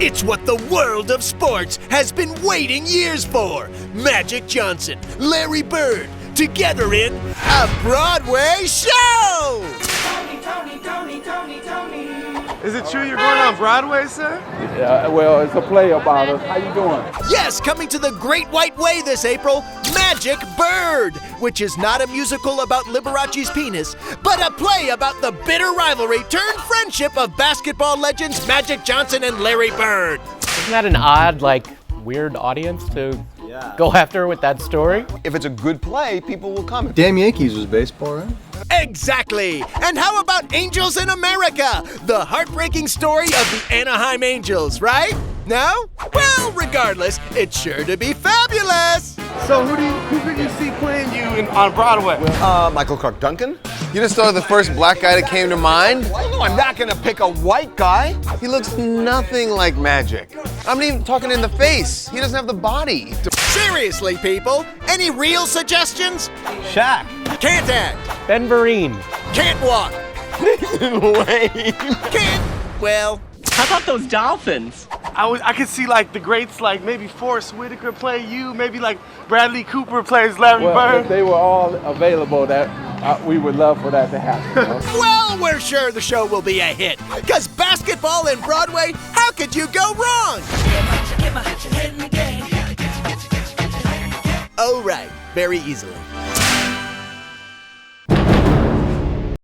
It's what the world of sports has been waiting years for. Magic Johnson, Larry Bird, together in a Broadway show! Is it true you're going on Broadway, sir? Yeah, well, it's a play about us. How you doing? Yes, coming to the Great White Way this April, Magic Bird, which is not a musical about Liberace's penis, but a play about the bitter rivalry turned friendship of basketball legends Magic Johnson and Larry Bird. Isn't that an odd, weird audience to go after with that story? If it's a good play, people will come. Damn Yankees was baseball, right? Exactly! And how about Angels in America? The heartbreaking story of the Anaheim Angels, right? No? Well, regardless, it's sure to be fabulous! So who could you see playing you on Broadway? Michael Clark Duncan? You just thought of the first black guy that came to mind? Well, no, I'm not gonna pick a white guy. He looks nothing like Magic. I'm not even talking in the face. He doesn't have the body. Seriously, people, any real suggestions? Shaq. Can't act. Ben Vereen. Can't walk. Wait. Can't, well, How about those dolphins? I could see the greats maybe Forrest Whitaker play you, maybe Bradley Cooper plays Larry Well, Bird. if they were all available, we would love for that to happen. You know? well, we're sure the show will be a hit. Because basketball and Broadway, how could you go wrong? Oh, right, very easily.